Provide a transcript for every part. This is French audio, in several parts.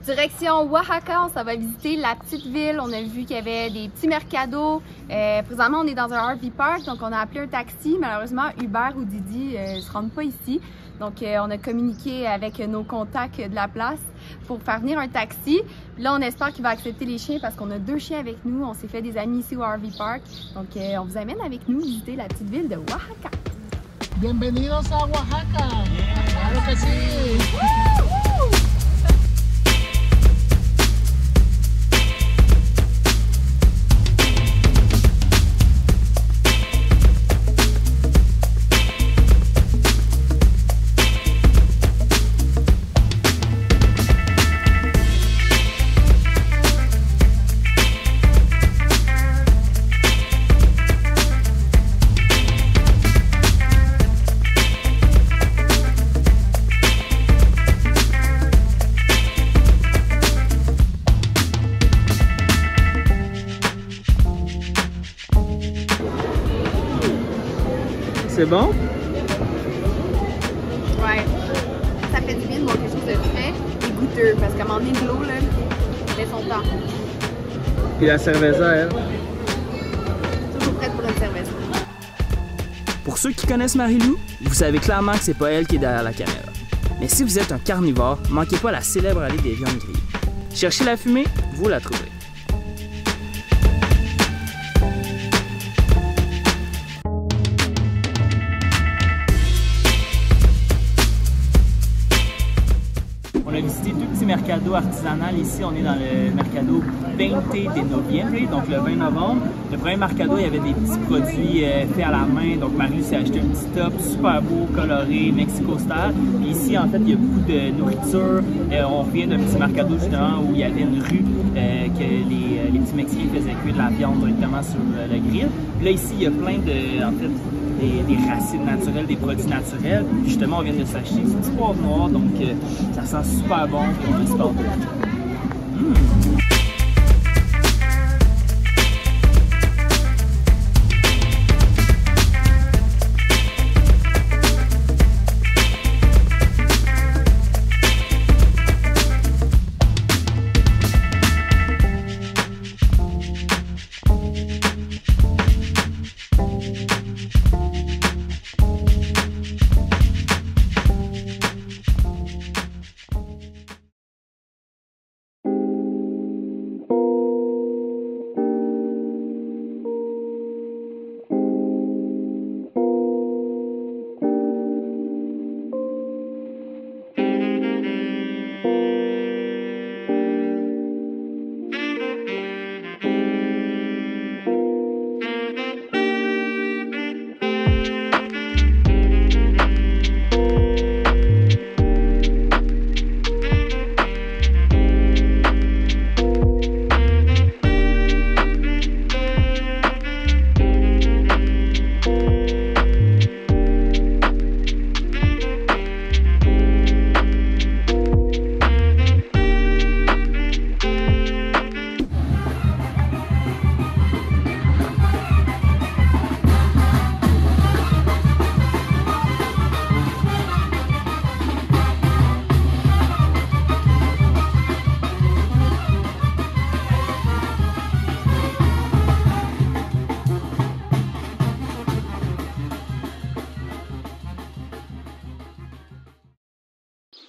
Direction Oaxaca, on va visiter la petite ville. On a vu qu'il y avait des petits mercados. Présentement, on est dans un RV park, donc on a appelé un taxi. Malheureusement, Uber ou Didi ne se rendent pas ici. Donc, on a communiqué avec nos contacts de la place pour faire venir un taxi. Puis là, on espère qu'il va accepter les chiens parce qu'on a 2 chiens avec nous. On s'est fait des amis ici au RV park. Donc, on vous amène avec nous visiter la petite ville de Oaxaca. Bienvenidos a Oaxaca! Claro que sí! C'est bon? Ouais. Ça fait du bien de voir quelque chose de frais et goûteux parce qu'à un moment donné, de l'eau, là, fait son temps. Puis la cerveza, elle? Toujours prête pour une cerveza. Pour ceux qui connaissent Marie-Lou, vous savez clairement que c'est pas elle qui est derrière la caméra. Mais si vous êtes un carnivore, manquez pas la célèbre allée des viandes grillées. Cherchez la fumée, vous la trouverez. On a visité 2 petits mercados artisanales. Ici, on est dans le mercado 20 de Noviembre, donc le 20 novembre. Le premier mercado, il y avait des petits produits faits à la main. Donc, Marie s'est acheté un petit top super beau, coloré, Mexico-style. Et ici, en fait, il y a beaucoup de nourriture. On vient d'un petit mercado, justement, où il y avait une rue que les petits Mexicains faisaient cuire de la viande directement sur le grill. Puis là, ici, il y a plein de, en fait, des racines naturelles, des produits naturels. Justement, on vient de s'acheter ce petit poivre noir, donc ça sent super bon et on est super bon.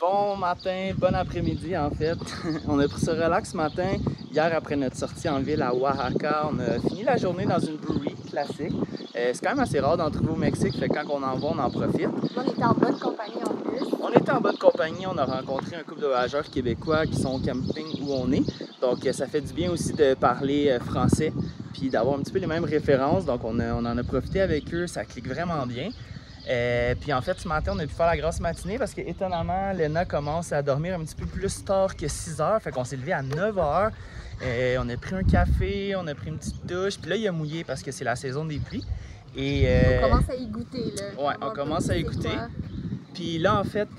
Bon matin, bon après-midi en fait. On a pris ce relax ce matin. Hier, après notre sortie en ville à Oaxaca, on a fini la journée dans une brewery classique. C'est quand même assez rare d'en trouver au Mexique, fait que quand on en va, on en profite. On était en bonne compagnie en plus. On était en bonne compagnie, on a rencontré un couple de voyageurs québécois qui sont au camping où on est. Donc ça fait du bien aussi de parler français puis d'avoir un petit peu les mêmes références. Donc on en a profité avec eux, ça clique vraiment bien. Puis en fait, ce matin, on a pu faire la grasse matinée parce que étonnamment, Lena commence à dormir un petit peu plus tard que 6 heures. Fait qu'on s'est levé à 9 heures. On a pris un café, on a pris une petite douche. Puis là, il a mouillé parce que c'est la saison des pluies. Et, on commence à y goûter, là. Ouais, on commence à y goûter. Puis là, en fait,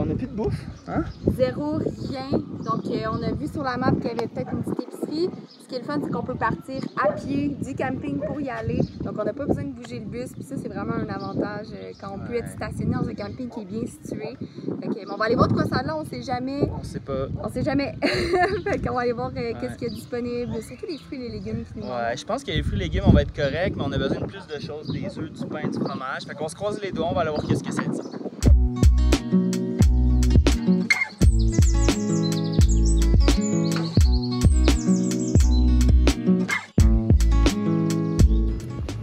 on n'a plus de bouffe. Hein? Zéro, rien. Donc, on a vu sur la map qu'il y avait peut-être une petite épicerie. Ce qui est le fun, c'est qu'on peut partir à pied du camping pour y aller. Donc, on n'a pas besoin de bouger le bus. Puis ça, c'est vraiment un avantage quand on peut être stationné dans un camping qui est bien situé. Fait que, on va aller voir de quoi ça a l'air. On sait jamais. On sait pas. On sait jamais. Fait qu'on va aller voir qu'est-ce qu'il y a disponible. Surtout les fruits et les légumes qui nous manquent. Ouais, je pense que les fruits et légumes, on va être correct, mais on a besoin de plus de choses. Des œufs, du pain, du fromage. Fait qu'on se croise les doigts, on va aller voir qu'est-ce que c'est dit.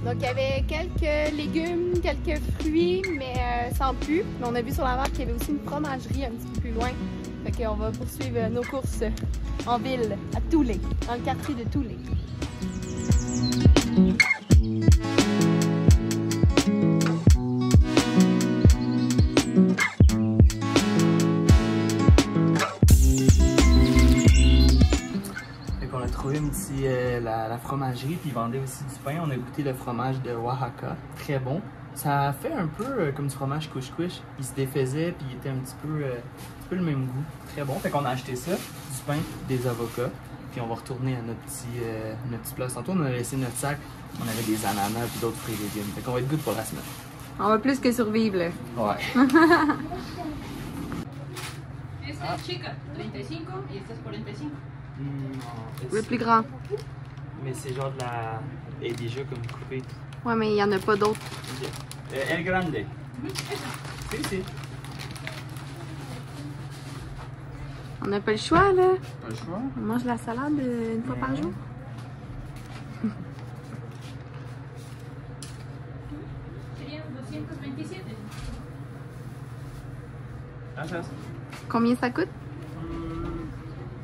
Donc, il y avait quelques légumes, quelques fruits, mais sans plus. Mais on a vu sur la map qu'il y avait aussi une fromagerie un petit peu plus loin. Fait qu'on va poursuivre nos courses en ville, à Toulé, dans le quartier de Toulé. On a trouvé une petite, la fromagerie, puis ils vendaient aussi du pain. On a goûté le fromage de Oaxaca, très bon. Ça fait un peu comme du fromage couche-couche. Il se défaisait, puis il était un petit peu le même goût. Très bon. Fait qu'on a acheté ça, du pain, des avocats, puis on va retourner à notre petit place. Tantôt, on a laissé notre sac, on avait des ananas, puis d'autres fruits et légumes. Fait qu'on va être good pour la semaine. On va plus que survivre, là. Ouais. Esta es chica, 35 y esta es 45. Le plus grand. Mais c'est genre de la... Elle est déjà comme coupée. Ouais, mais il n'y en a pas d'autres. El grande. Si. On n'a pas le choix, là. Pas le choix. On mange la salade une fois par jour. Serían 227. Gracias. Combien ça coûte?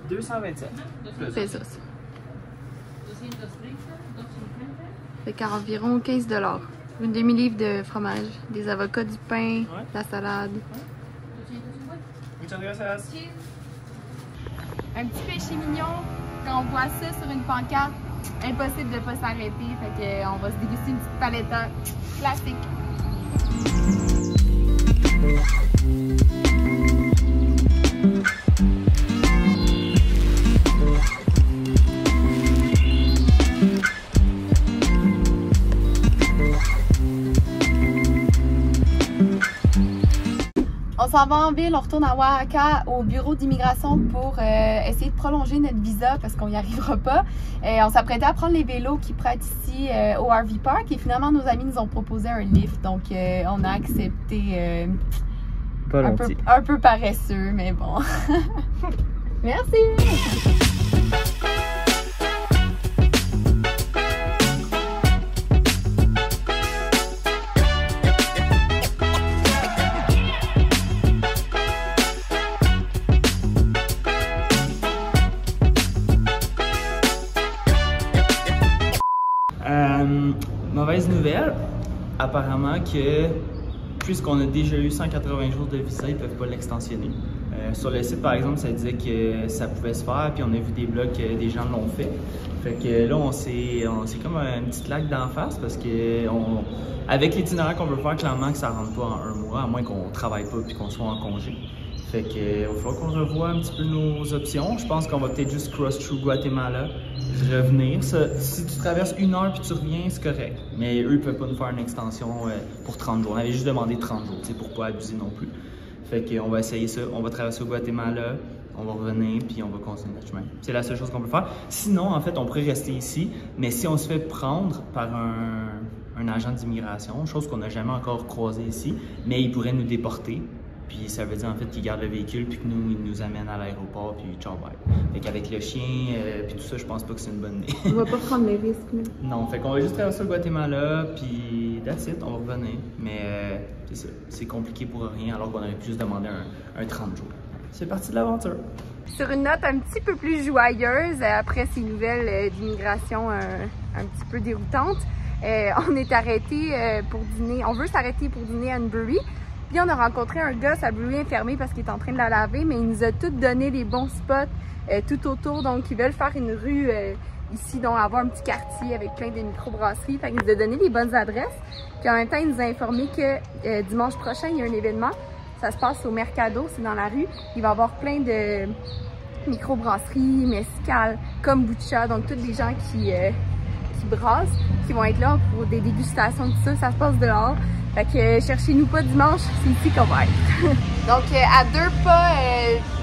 227. Pesos. 230, 250. Fait qu'environ 15 $. Une demi-livre de fromage, des avocats, du pain, de la salade. 250. Muchas gracias. Un petit péché mignon, quand on voit ça sur une pancarte, impossible de ne pas s'arrêter. Fait qu'on va se déguster une petite paletta classique. On s'en va en ville, on retourne à Oaxaca au bureau d'immigration pour essayer de prolonger notre visa parce qu'on n'y arrivera pas. On s'apprêtait à prendre les vélos qui prêtent ici au RV Park et finalement nos amis nous ont proposé un lift. Donc on a accepté un peu paresseux, mais bon. Merci! Mauvaise nouvelle, apparemment que puisqu'on a déjà eu 180 jours de visa, ils ne peuvent pas l'extensionner. Sur le site, par exemple, ça disait que ça pouvait se faire, puis on a vu des blogs que des gens l'ont fait. Fait que là, on s'est comme une petite claque d'en face parce que avec l'itinéraire qu'on veut faire, clairement que ça ne rentre pas en un mois, à moins qu'on ne travaille pas puis qu'on soit en congé. Fait que il va falloir qu'on revoie un petit peu nos options. Je pense qu'on va peut-être juste cross through Guatemala, revenir. Si tu traverses 1 heure puis tu reviens, c'est correct. Mais eux, ils peuvent pas nous faire une extension pour 30 jours. On avait juste demandé 30 jours, pour pas abuser non plus. Fait qu'on va essayer ça. On va traverser au Guatemala, on va revenir puis on va continuer notre chemin. C'est la seule chose qu'on peut faire. Sinon, en fait, on pourrait rester ici. Mais si on se fait prendre par un agent d'immigration, chose qu'on n'a jamais encore croisé ici, mais il pourrait nous déporter. Puis ça veut dire en fait qu'ils gardent le véhicule puis que il nous amène à l'aéroport puis ciao bye. Fait qu'avec le chien puis tout ça, je pense pas que c'est une bonne idée. On va pas prendre les risques. Là. Non, fait qu'on va juste traverser le Guatemala puis that's it, on va revenir. Mais c'est ça, c'est compliqué pour rien alors qu'on aurait pu juste demander un 30 jours. C'est parti de l'aventure. Sur une note un petit peu plus joyeuse, après ces nouvelles d'immigration un petit peu déroutantes, on est arrêté pour dîner. On veut s'arrêter pour dîner à une brewery. Puis on a rencontré un gars, sa brewery est fermée parce qu'il est en train de la laver, mais il nous a tout donné les bons spots tout autour. Donc ils veulent faire une rue ici, donc avoir un petit quartier avec plein de microbrasseries. Fait qu'il nous a donné les bonnes adresses. Puis en même temps, il nous a informé que dimanche prochain, il y a un événement Ça se passe au Mercado, c'est dans la rue. Il va y avoir plein de microbrasseries, mezcal, kombucha, donc tous des gens qui brassent, qui vont être là pour des dégustations, tout ça. Ça se passe dehors. Fait que cherchez-nous pas dimanche, c'est ici qu'on va être. Donc à 2 pas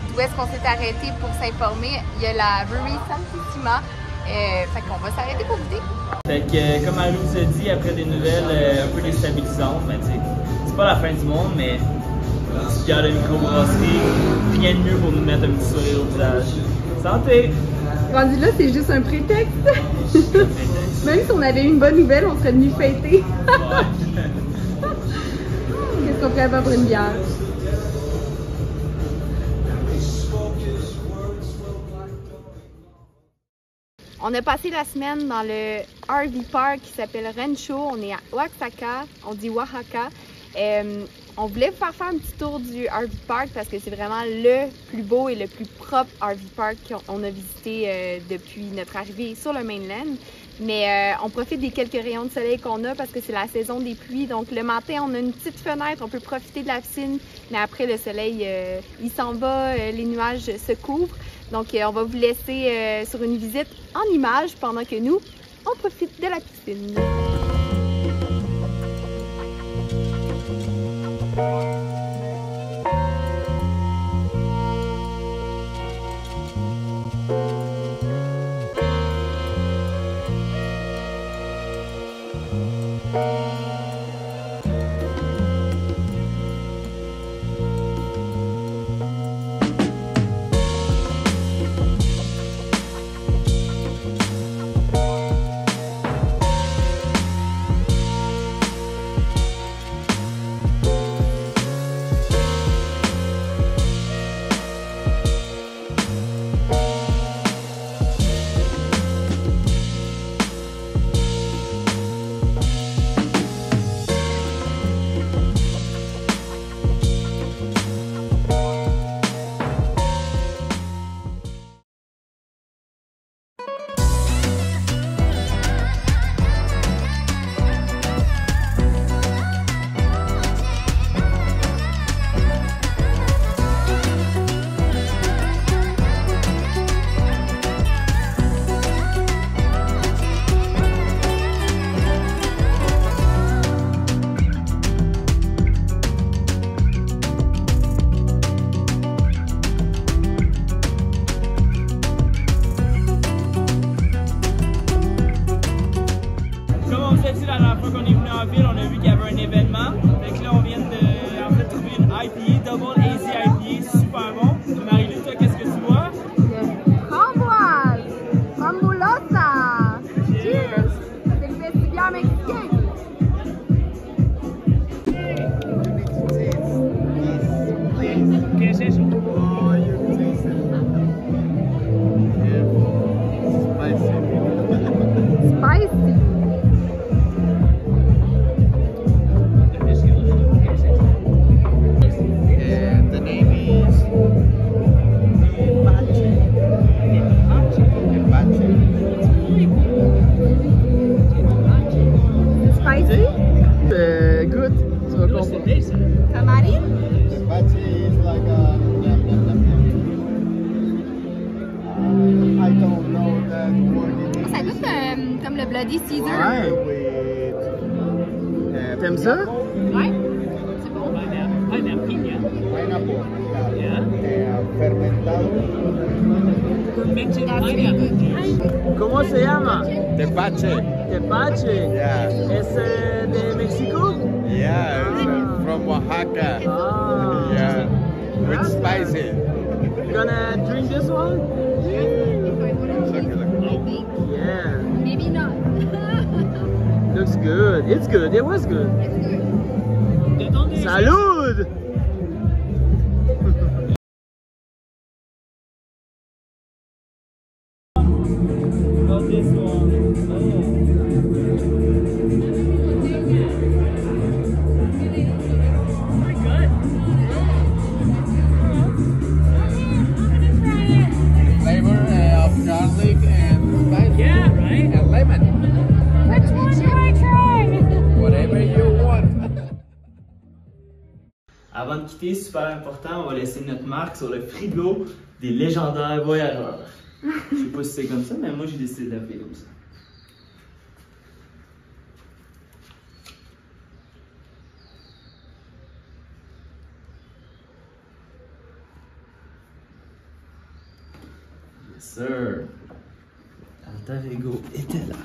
d'où est-ce qu'on s'est arrêté pour s'informer, il y a la brewery Santissima. Fait qu'on va s'arrêter pour goûter. Fait que comme Marie nous a dit, après des nouvelles un peu déstabilisantes, ben, c'est pas la fin du monde, mais si il y a la microbrasserie, rien de mieux pour nous mettre un petit sourire au visage. Santé! Rendu là, c'est juste un prétexte. Même si on avait eu une bonne nouvelle, on serait venu fêter. Qu'est-ce qu'on ferait pas pour une bière? On a passé la semaine dans le RV Park qui s'appelle Rancho. On est à Oaxaca, on dit Oaxaca. On voulait vous faire un petit tour du RV Park parce que c'est vraiment le plus beau et le plus propre RV Park qu'on a visité depuis notre arrivée sur le mainland. Mais on profite des quelques rayons de soleil qu'on a parce que c'est la saison des pluies. Donc le matin, on a une petite fenêtre, on peut profiter de la piscine. Mais après, le soleil, il s'en va, les nuages se couvrent. Donc on va vous laisser sur une visite en images pendant que nous, on profite de la piscine. On a vu qu'il y avait un événement. Fait que là, on vient de en fait, trouver une IPA, Double AZ IPA, c'est super bon. Marie-Lou, toi, qu'est-ce que tu vois? Framboise! Frambulosa! Cheers! C'est le festival mexicain! ¿Qué es eso? Oh, you taste it. Yeah. Spicy! The name is Tepache. Spicy? Good. So What's the taste? Tamarind? Tepache is like a. I don't know that word. Ça goûte comme le Bloody Caesar. Ouais. T'aimes ça? Ouais. C'est bon. Pineapple, piña. Pineapple. Yeah. Fermentado. Fermented pineapple. ¿Cómo se llama? Tepache. Tepache. Yeah. ¿Es de México? Yeah. From Oaxaca. Ah. Yeah. With spicy. You gonna drink this one? Yeah. Maybe not. Looks good. It's good. It was good. Salud! Got this one. Flavor of garlic and spice. Yeah, right? And lemon. Which one do I try? Whatever you want. identifier, super important, on va laisser notre marque sur le frigo des légendaires voyageurs. Je sais pas si c'est comme ça, mais moi j'ai décidé de l'appeler comme ça. Yes sir. Alter Ego était là.